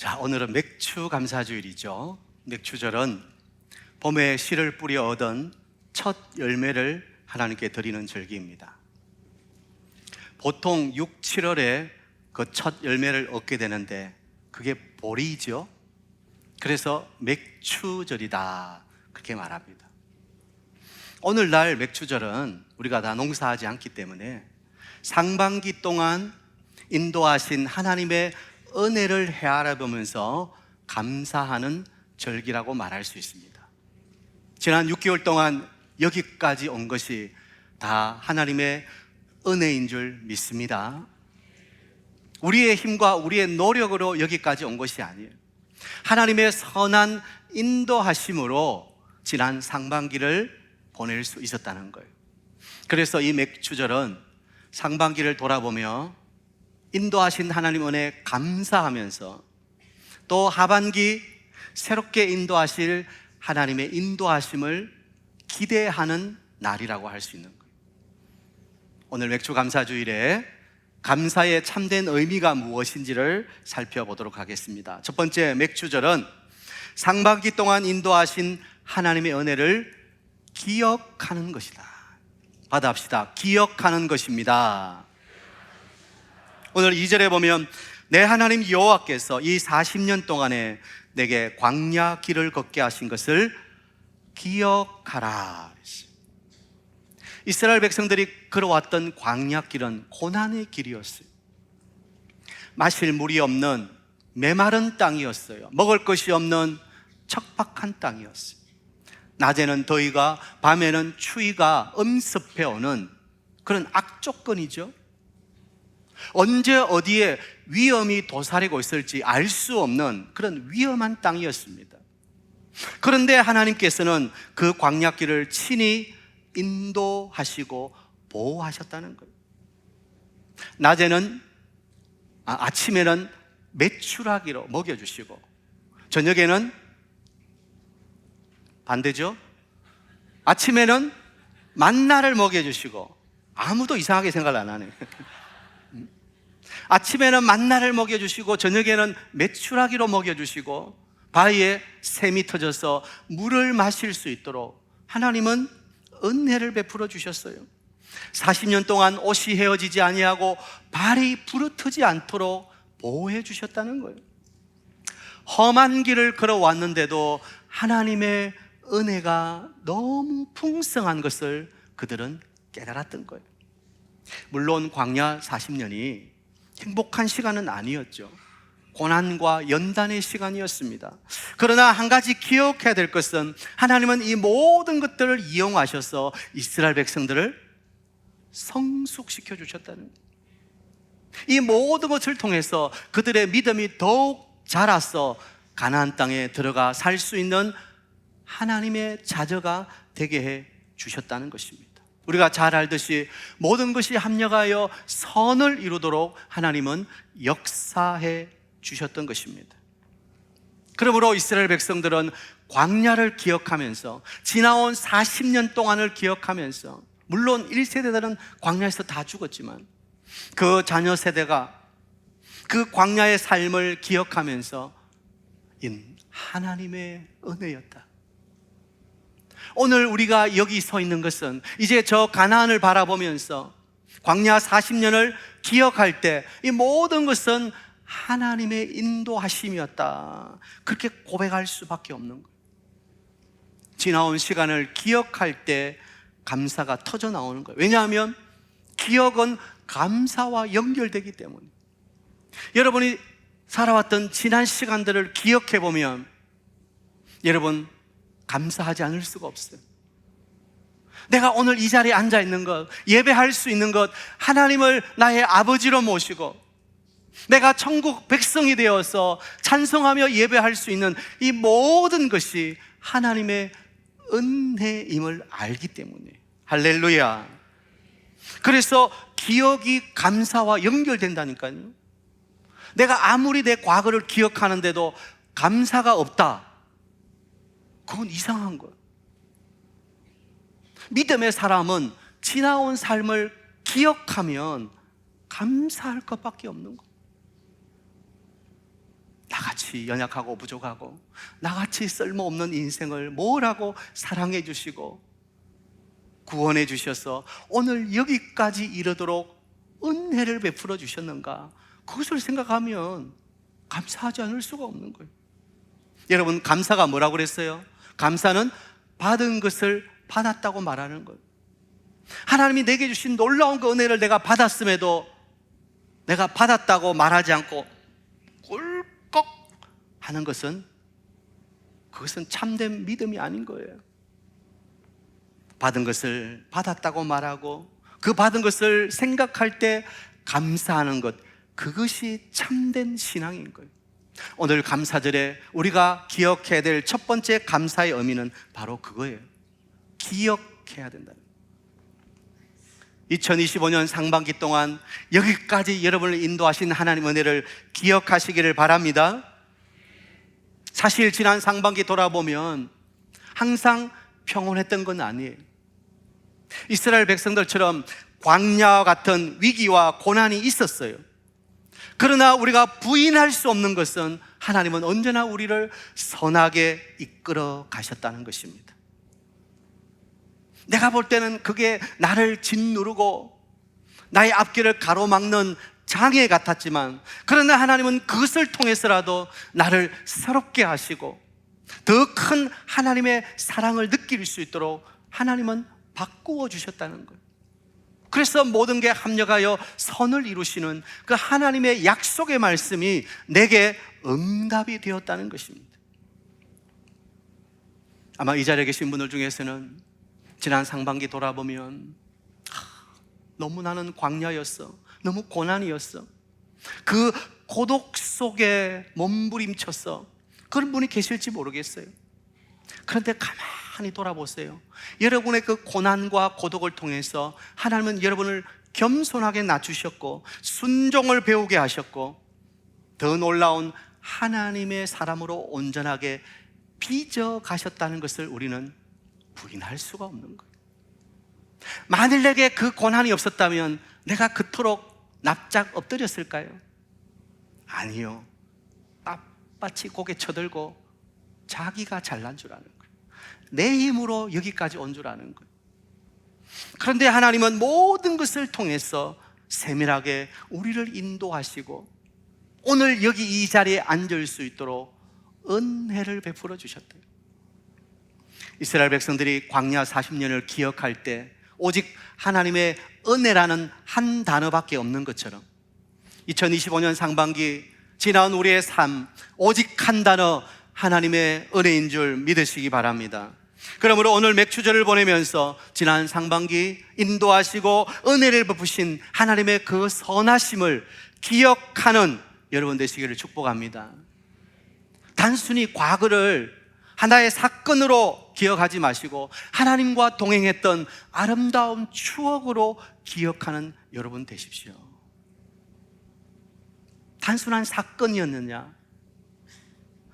자, 오늘은 맥추 감사주일이죠. 맥추절은 봄에 씨를 뿌려 얻은 첫 열매를 하나님께 드리는 절기입니다. 보통 6, 7월에 그 첫 열매를 얻게 되는데 그게 보리죠. 그래서 맥추절이다 그렇게 말합니다. 오늘날 맥추절은 우리가 다 농사하지 않기 때문에 상반기 동안 인도하신 하나님의 은혜를 헤아려보면서 감사하는 절기라고 말할 수 있습니다. 지난 6개월 동안 여기까지 온 것이 다 하나님의 은혜인 줄 믿습니다. 우리의 힘과 우리의 노력으로 여기까지 온 것이 아니에요. 하나님의 선한 인도하심으로 지난 상반기를 보낼 수 있었다는 거예요. 그래서 이 맥추절은 상반기를 돌아보며 인도하신 하나님 은혜에 감사하면서 또 하반기 새롭게 인도하실 하나님의 인도하심을 기대하는 날이라고 할 수 있는 거예요. 오늘 맥추 감사주일에 감사의 참된 의미가 무엇인지를 살펴보도록 하겠습니다. 첫 번째, 맥추절은 상반기 동안 인도하신 하나님의 은혜를 기억하는 것이다. 받아합시다. 기억하는 것입니다. 오늘 2절에 보면 내 하나님 여호와께서 이 40년 동안에 내게 광야 길을 걷게 하신 것을 기억하라. 이스라엘 백성들이 걸어왔던 광야 길은 고난의 길이었어요. 마실 물이 없는 메마른 땅이었어요. 먹을 것이 없는 척박한 땅이었어요. 낮에는 더위가, 밤에는 추위가 엄습해오는 그런 악조건이죠. 언제 어디에 위험이 도사리고 있을지 알 수 없는 그런 위험한 땅이었습니다. 그런데 하나님께서는 그 광야길을 친히 인도하시고 보호하셨다는 거예요. 아침에는 메추라기로 먹여주시고 저녁에는 반대죠. 아침에는 만나를 먹여주시고 아무도 이상하게 생각을 안 하네. 아침에는 만나를 먹여주시고 저녁에는 메추라기로 먹여주시고 바위에 샘이 터져서 물을 마실 수 있도록 하나님은 은혜를 베풀어 주셨어요. 40년 동안 옷이 헤어지지 아니하고 발이 부르트지 않도록 보호해 주셨다는 거예요. 험한 길을 걸어왔는데도 하나님의 은혜가 너무 풍성한 것을 그들은 깨달았던 거예요. 물론 광야 40년이 행복한 시간은 아니었죠. 고난과 연단의 시간이었습니다. 그러나 한 가지 기억해야 될 것은 하나님은 이 모든 것들을 이용하셔서 이스라엘 백성들을 성숙시켜 주셨다는 거예요. 이 모든 것을 통해서 그들의 믿음이 더욱 자라서 가나안 땅에 들어가 살 수 있는 하나님의 자녀가 되게 해 주셨다는 것입니다. 우리가 잘 알듯이 모든 것이 합력하여 선을 이루도록 하나님은 역사해 주셨던 것입니다. 그러므로 이스라엘 백성들은 광야를 기억하면서 지나온 40년 동안을 기억하면서 물론 1세대들은 광야에서 다 죽었지만 그 자녀 세대가 그 광야의 삶을 기억하면서 하나님의 은혜였다. 오늘 우리가 여기 서 있는 것은 이제 저 가나안을 바라보면서 광야 40년을 기억할 때 이 모든 것은 하나님의 인도하심이었다. 그렇게 고백할 수밖에 없는 거예요. 지나온 시간을 기억할 때 감사가 터져 나오는 거예요. 왜냐하면 기억은 감사와 연결되기 때문에. 여러분이 살아왔던 지난 시간들을 기억해 보면 여러분 감사하지 않을 수가 없어요. 내가 오늘 이 자리에 앉아 있는 것, 예배할 수 있는 것, 하나님을 나의 아버지로 모시고 내가 천국 백성이 되어서 찬송하며 예배할 수 있는 이 모든 것이 하나님의 은혜임을 알기 때문에. 할렐루야. 그래서 기억이 감사와 연결된다니까요. 내가 아무리 내 과거를 기억하는데도 감사가 없다, 그건 이상한 거예요. 믿음의 사람은 지나온 삶을 기억하면 감사할 것밖에 없는 거예요. 나같이 연약하고 부족하고 나같이 쓸모없는 인생을 뭐라고 사랑해 주시고 구원해 주셔서 오늘 여기까지 이르도록 은혜를 베풀어 주셨는가, 그것을 생각하면 감사하지 않을 수가 없는 거예요. 여러분, 감사가 뭐라고 그랬어요? 감사는 받은 것을 받았다고 말하는 거예요. 하나님이 내게 주신 놀라운 그 은혜를 내가 받았음에도 내가 받았다고 말하지 않고 꿀꺽 하는 것은, 그것은 참된 믿음이 아닌 거예요. 받은 것을 받았다고 말하고 그 받은 것을 생각할 때 감사하는 것, 그것이 참된 신앙인 거예요. 오늘 감사절에 우리가 기억해야 될 첫 번째 감사의 의미는 바로 그거예요. 기억해야 된다는 거예요. 2025년 상반기 동안 여기까지 여러분을 인도하신 하나님 은혜를 기억하시기를 바랍니다. 사실 지난 상반기 돌아보면 항상 평온했던 건 아니에요. 이스라엘 백성들처럼 광야와 같은 위기와 고난이 있었어요. 그러나 우리가 부인할 수 없는 것은 하나님은 언제나 우리를 선하게 이끌어 가셨다는 것입니다. 내가 볼 때는 그게 나를 짓누르고 나의 앞길을 가로막는 장애 같았지만, 그러나 하나님은 그것을 통해서라도 나를 새롭게 하시고 더 큰 하나님의 사랑을 느낄 수 있도록 하나님은 바꾸어 주셨다는 거예요. 그래서 모든 게 합력하여 선을 이루시는 그 하나님의 약속의 말씀이 내게 응답이 되었다는 것입니다. 아마 이 자리에 계신 분들 중에서는 지난 상반기 돌아보면 너무 나는 광야였어, 너무 고난이었어, 그 고독 속에 몸부림쳤어, 그런 분이 계실지 모르겠어요. 그런데 가만히 돌아보세요. 여러분의 그 고난과 고독을 통해서 하나님은 여러분을 겸손하게 낮추셨고 순종을 배우게 하셨고 더 놀라운 하나님의 사람으로 온전하게 빚어 가셨다는 것을 우리는 부인할 수가 없는 거예요. 만일 내게 그 고난이 없었다면 내가 그토록 납작 엎드렸을까요? 아니요. 빳빳이 고개 쳐들고 자기가 잘난 줄 아는 거예요. 내 힘으로 여기까지 온 줄 아는 거예요. 그런데 하나님은 모든 것을 통해서 세밀하게 우리를 인도하시고 오늘 여기 이 자리에 앉을 수 있도록 은혜를 베풀어 주셨대요. 이스라엘 백성들이 광야 40년을 기억할 때 오직 하나님의 은혜라는 한 단어밖에 없는 것처럼 2025년 상반기 지나온 우리의 삶, 오직 한 단어, 하나님의 은혜인 줄 믿으시기 바랍니다. 그러므로 오늘 맥주절을 보내면서 지난 상반기 인도하시고 은혜를 베푸신 하나님의 그 선하심을 기억하는 여러분 되시기를 축복합니다. 단순히 과거를 하나의 사건으로 기억하지 마시고 하나님과 동행했던 아름다운 추억으로 기억하는 여러분 되십시오. 단순한 사건이었느냐,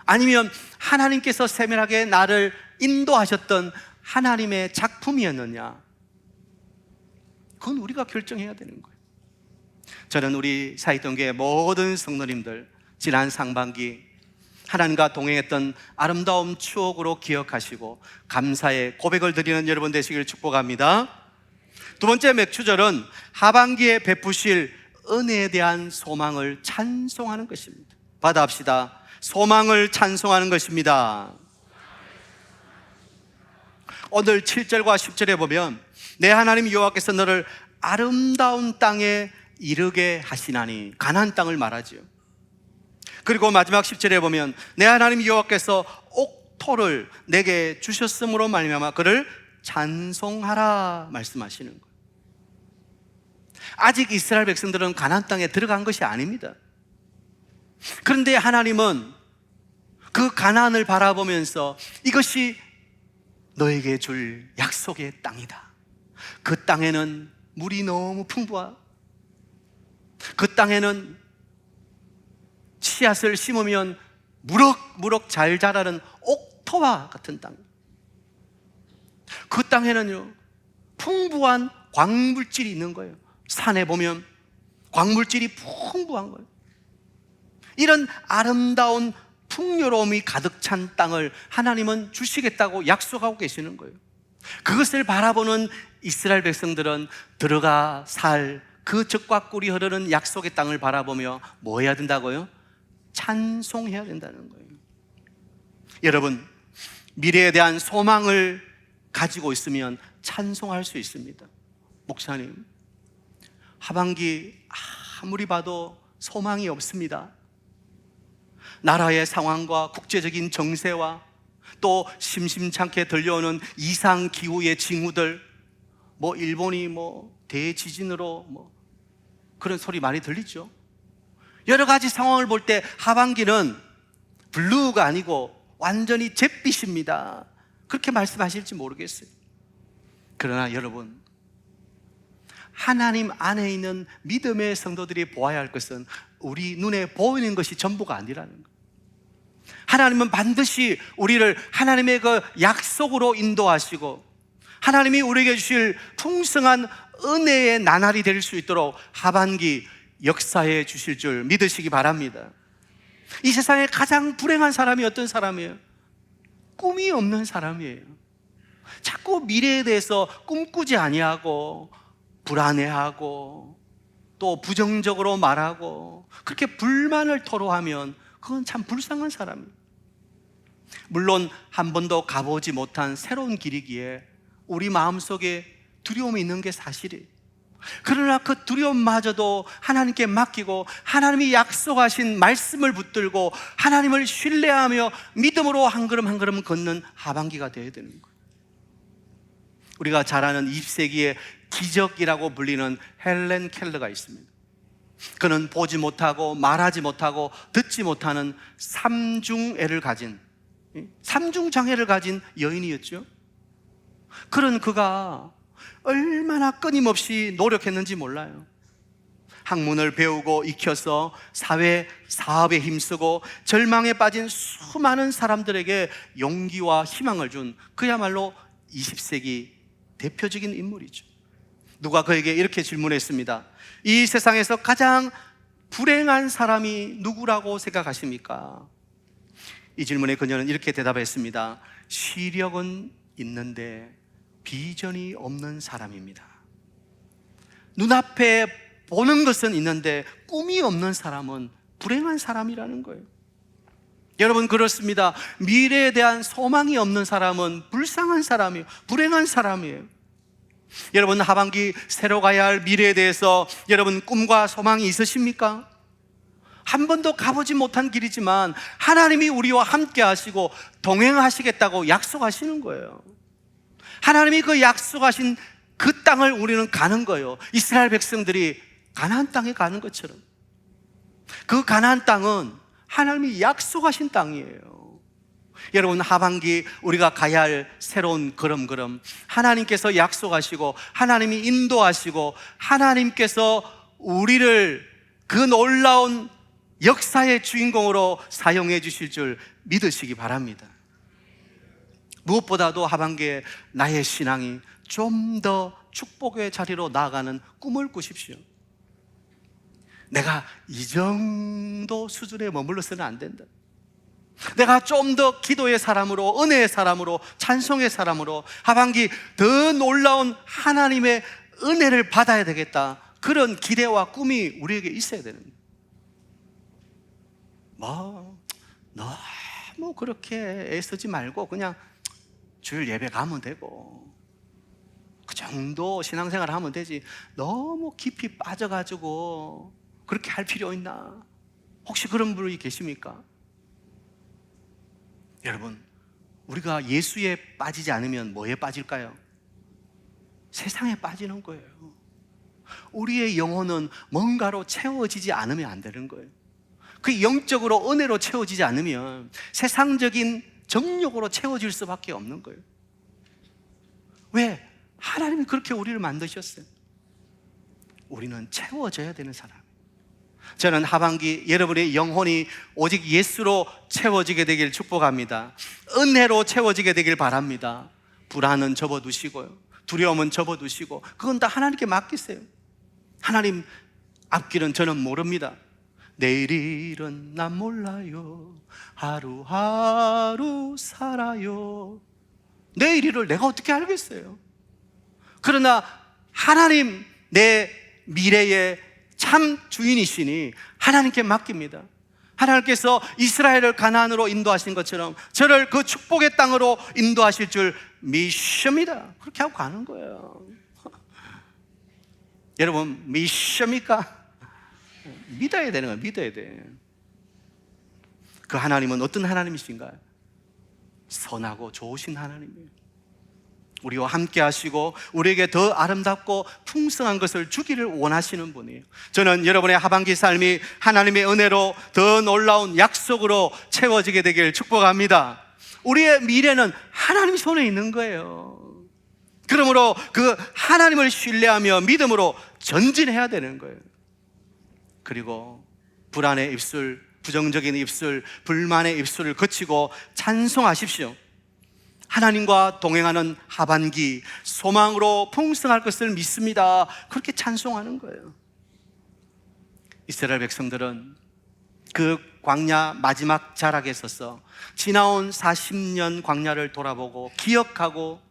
아니면 하나님께서 세밀하게 나를 인도하셨던 하나님의 작품이었느냐, 그건 우리가 결정해야 되는 거예요. 저는 우리 사이동교회 모든 성도님들 지난 상반기 하나님과 동행했던 아름다운 추억으로 기억하시고 감사의 고백을 드리는 여러분 되시기를 축복합니다. 두 번째 맥주절은 하반기에 베푸실 은혜에 대한 소망을 찬송하는 것입니다. 받아합시다. 소망을 찬송하는 것입니다. 오늘 7절과 10절에 보면 내 하나님 여호와께서 너를 아름다운 땅에 이르게 하시나니, 가나안 땅을 말하지요. 그리고 마지막 10절에 보면 내 하나님 여호와께서 옥토를 내게 주셨으므로 말미암아 그를 찬송하라 말씀하시는 거예요. 아직 이스라엘 백성들은 가나안 땅에 들어간 것이 아닙니다. 그런데 하나님은 그 가나안을 바라보면서 이것이 너에게 줄 약속의 땅이다. 그 땅에는 물이 너무 풍부하고 그 땅에는 씨앗을 심으면 무럭무럭 잘 자라는 옥토와 같은 땅, 그 땅에는요 풍부한 광물질이 있는 거예요. 산에 보면 광물질이 풍부한 거예요. 이런 아름다운 풍요로움이 가득 찬 땅을 하나님은 주시겠다고 약속하고 계시는 거예요. 그것을 바라보는 이스라엘 백성들은 들어가 살 그 젖과 꿀이 흐르는 약속의 땅을 바라보며 뭐 해야 된다고요? 찬송해야 된다는 거예요. 여러분, 미래에 대한 소망을 가지고 있으면 찬송할 수 있습니다. 목사님, 하반기 아무리 봐도 소망이 없습니다. 나라의 상황과 국제적인 정세와 또 심심찮게 들려오는 이상 기후의 징후들, 일본이 대지진으로 그런 소리 많이 들리죠. 여러 가지 상황을 볼 때 하반기는 블루가 아니고 완전히 잿빛입니다. 그렇게 말씀하실지 모르겠어요. 그러나 여러분, 하나님 안에 있는 믿음의 성도들이 보아야 할 것은 우리 눈에 보이는 것이 전부가 아니라는 거예요. 하나님은 반드시 우리를 하나님의 그 약속으로 인도하시고 하나님이 우리에게 주실 풍성한 은혜의 나날이 될 수 있도록 하반기 역사해 주실 줄 믿으시기 바랍니다. 이 세상에 가장 불행한 사람이 어떤 사람이에요? 꿈이 없는 사람이에요. 자꾸 미래에 대해서 꿈꾸지 아니하고 불안해하고 또 부정적으로 말하고 그렇게 불만을 토로하면 그건 참 불쌍한 사람이에요. 물론 한 번도 가보지 못한 새로운 길이기에 우리 마음속에 두려움이 있는 게 사실이에요. 그러나 그 두려움마저도 하나님께 맡기고 하나님이 약속하신 말씀을 붙들고 하나님을 신뢰하며 믿음으로 한 걸음 한 걸음 걷는 하반기가 되어야 되는 거예요. 우리가 잘 아는 20세기의 기적이라고 불리는 헬렌 켈러가 있습니다. 그는 보지 못하고 말하지 못하고 듣지 못하는 삼중애를 가진, 삼중장애를 가진 여인이었죠. 그런 그가 얼마나 끊임없이 노력했는지 몰라요. 학문을 배우고 익혀서 사회, 사업에 힘쓰고 절망에 빠진 수많은 사람들에게 용기와 희망을 준 그야말로 20세기 대표적인 인물이죠. 누가 그에게 이렇게 질문했습니다. 이 세상에서 가장 불행한 사람이 누구라고 생각하십니까? 이 질문에 그녀는 이렇게 대답했습니다. 시력은 있는데 비전이 없는 사람입니다. 눈앞에 보는 것은 있는데 꿈이 없는 사람은 불행한 사람이라는 거예요. 여러분, 그렇습니다. 미래에 대한 소망이 없는 사람은 불쌍한 사람이에요. 불행한 사람이에요. 여러분, 하반기 새로 가야 할 미래에 대해서 여러분 꿈과 소망이 있으십니까? 한 번도 가보지 못한 길이지만 하나님이 우리와 함께 하시고 동행하시겠다고 약속하시는 거예요. 하나님이 그 약속하신 그 땅을 우리는 가는 거예요. 이스라엘 백성들이 가나안 땅에 가는 것처럼. 그 가나안 땅은 하나님이 약속하신 땅이에요. 여러분, 하반기 우리가 가야 할 새로운 걸음 하나님께서 약속하시고 하나님이 인도하시고 하나님께서 우리를 그 놀라운 역사의 주인공으로 사용해 주실 줄 믿으시기 바랍니다. 무엇보다도 하반기에 나의 신앙이 좀 더 축복의 자리로 나아가는 꿈을 꾸십시오. 내가 이 정도 수준에 머물러서는 안 된다. 내가 좀 더 기도의 사람으로, 은혜의 사람으로, 찬송의 사람으로 하반기 더 놀라운 하나님의 은혜를 받아야 되겠다. 그런 기대와 꿈이 우리에게 있어야 되는 거예요. 너무 그렇게 애쓰지 말고 그냥 주일 예배 가면 되고 그 정도 신앙생활 하면 되지, 너무 깊이 빠져가지고 그렇게 할 필요 있나? 혹시 그런 분이 계십니까? 여러분, 우리가 예수에 빠지지 않으면 뭐에 빠질까요? 세상에 빠지는 거예요. 우리의 영혼은 뭔가로 채워지지 않으면 안 되는 거예요. 그 영적으로 은혜로 채워지지 않으면 세상적인 정욕으로 채워질 수밖에 없는 거예요. 왜? 하나님이 그렇게 우리를 만드셨어요. 우리는 채워져야 되는 사람. 저는 하반기 여러분의 영혼이 오직 예수로 채워지게 되길 축복합니다. 은혜로 채워지게 되길 바랍니다. 불안은 접어두시고요, 두려움은 접어두시고 그건 다 하나님께 맡기세요. 하나님 앞길은 저는 모릅니다. 내일 일은 난 몰라요. 하루하루 살아요. 내일 일을 내가 어떻게 알겠어요? 그러나 하나님 내 미래의 참 주인이시니 하나님께 맡깁니다. 하나님께서 이스라엘을 가나안으로 인도하신 것처럼 저를 그 축복의 땅으로 인도하실 줄 믿습니다. 그렇게 하고 가는 거예요. 여러분 믿습니까? 믿어야 되는 거예요. 믿어야 돼. 그 하나님은 어떤 하나님이신가요? 선하고 좋으신 하나님이에요. 우리와 함께 하시고 우리에게 더 아름답고 풍성한 것을 주기를 원하시는 분이에요. 저는 여러분의 하반기 삶이 하나님의 은혜로 더 놀라운 약속으로 채워지게 되길 축복합니다. 우리의 미래는 하나님 손에 있는 거예요. 그러므로 그 하나님을 신뢰하며 믿음으로 전진해야 되는 거예요. 그리고 불안의 입술, 부정적인 입술, 불만의 입술을 거치고 찬송하십시오. 하나님과 동행하는 하반기 소망으로 풍성할 것을 믿습니다. 그렇게 찬송하는 거예요. 이스라엘 백성들은 그 광야 마지막 자락에 서서 지나온 40년 광야를 돌아보고 기억하고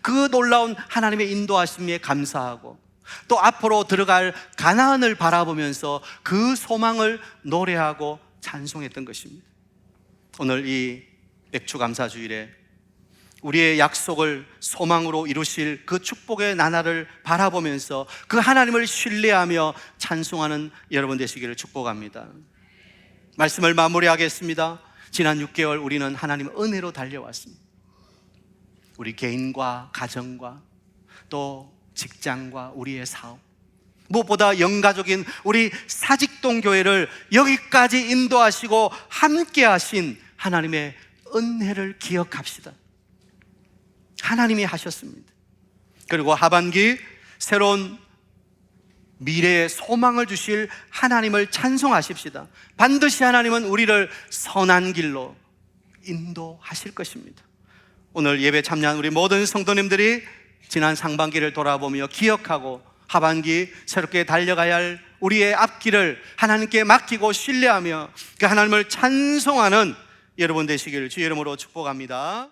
그 놀라운 하나님의 인도하심에 감사하고 또 앞으로 들어갈 가나안을 바라보면서 그 소망을 노래하고 찬송했던 것입니다. 오늘 이 맥주감사주일에 우리의 약속을 소망으로 이루실 그 축복의 나날을 바라보면서 그 하나님을 신뢰하며 찬송하는 여러분 되시기를 축복합니다. 말씀을 마무리하겠습니다. 지난 6개월 우리는 하나님의 은혜로 달려왔습니다. 우리 개인과 가정과 또 직장과 우리의 사업, 무엇보다 영가족인 우리 사직동 교회를 여기까지 인도하시고 함께 하신 하나님의 은혜를 기억합시다. 하나님이 하셨습니다. 그리고 하반기 새로운 미래의 소망을 주실 하나님을 찬송하십시다. 반드시 하나님은 우리를 선한 길로 인도하실 것입니다. 오늘 예배 참여한 우리 모든 성도님들이 지난 상반기를 돌아보며 기억하고 하반기 새롭게 달려가야 할 우리의 앞길을 하나님께 맡기고 신뢰하며 그 하나님을 찬송하는 여러분 되시기를 주의 이름으로 축복합니다.